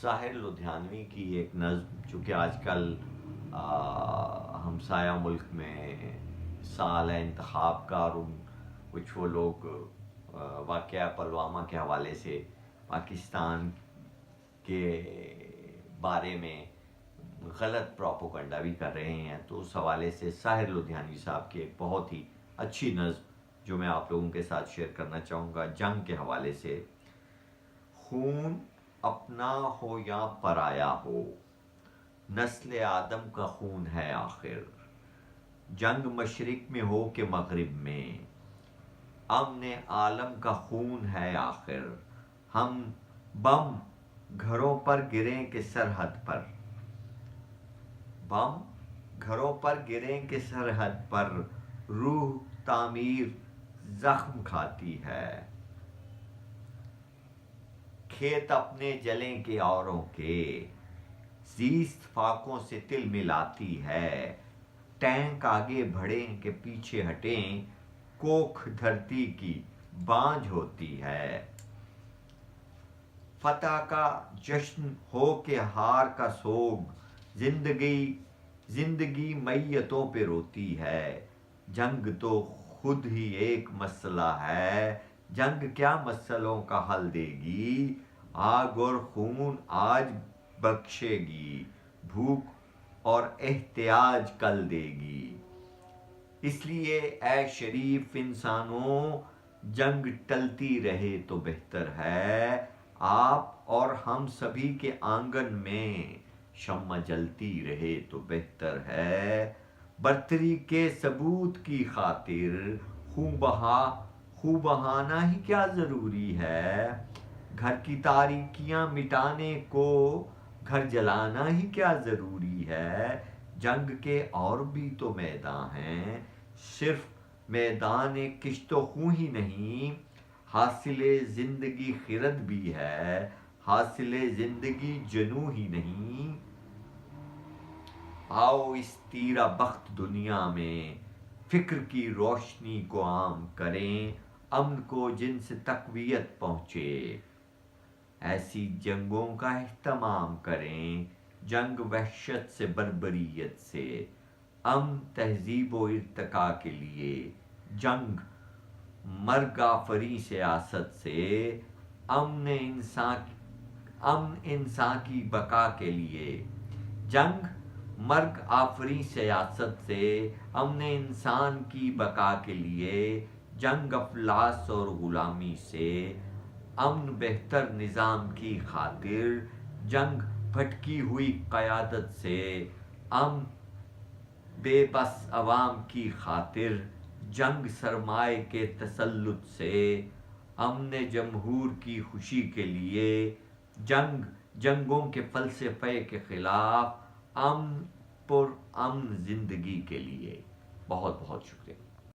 ساحر لدھیانوی کی ایک نظم جو کہ آج کل ہمسایہ ملک میں سال ہے انتخاب کا، اور کچھ وہ لوگ واقعہ پلوامہ کے حوالے سے پاکستان کے بارے میں غلط پروپیگنڈا بھی کر رہے ہیں، تو اس حوالے سے ساحر لدھیانوی صاحب کی ایک بہت ہی اچھی نظم جو میں آپ لوگوں کے ساتھ شیئر کرنا چاہوں گا جنگ کے حوالے سے۔ خون اپنا ہو یا پرایا ہو، نسل آدم کا خون ہے آخر، جنگ مشرق میں ہو کہ مغرب میں، امن عالم کا خون ہے آخر، ہم بم گھروں پر گریں کہ سرحد پر، بم گھروں پر گریں کہ سرحد پر، روح تعمیر زخم کھاتی ہے، کھیت اپنے جلیں کہ اوروں کے، زیست فاقوں سے تل ملاتی ہے، ٹینک آگے بڑھیں کہ پیچھے ہٹیں، کوکھ دھرتی کی بانجھ ہوتی ہے، فتح کا جشن ہو کہ ہار کا سوگ، زندگی میتوں پہ روتی ہے، جنگ تو خود ہی ایک مسئلہ ہے، جنگ کیا مسئلوں کا حل دے گی، آگ اور خون آج بخشے گی، بھوک اور احتیاج کل دے گی، اس لیے اے شریف انسانوں جنگ ٹلتی رہے تو بہتر ہے، آپ اور ہم سبھی کے آنگن میں شمع جلتی رہے تو بہتر ہے، برتری کے ثبوت کی خاطر خوں بہانا ہی کیا ضروری ہے، گھر کی تاریکیاں مٹانے کو گھر جلانا ہی کیا ضروری ہے، جنگ کے اور بھی تو میدان ہیں، صرف میدان کشت و خوں ہی نہیں، حاصل زندگی خرد بھی ہے، حاصل زندگی جنوں ہی نہیں، آؤ اس تیرہ بخت دنیا میں فکر کی روشنی کو عام کریں، امن کو جن سے تقویت پہنچے، ایسی جنگوں کا اہتمام کریں، جنگ وحشت سے بربریت سے، امن تہذیب و ارتقاء کے لیے، جنگ مرگ آفریں سیاست سے، امن انسان کی بقا کے لیے، جنگ مرگ آفریں سیاست سے، امن انسان کی بقا کے لیے، جنگ افلاس اور غلامی سے، امن بہتر نظام کی خاطر، جنگ بھٹکی ہوئی قیادت سے، امن بے بس عوام کی خاطر، جنگ سرمائے کے تسلط سے، امن جمہور کی خوشی کے لیے، جنگ جنگوں کے فلسفے کے خلاف، امن پر امن زندگی کے لیے۔ بہت بہت شکریہ۔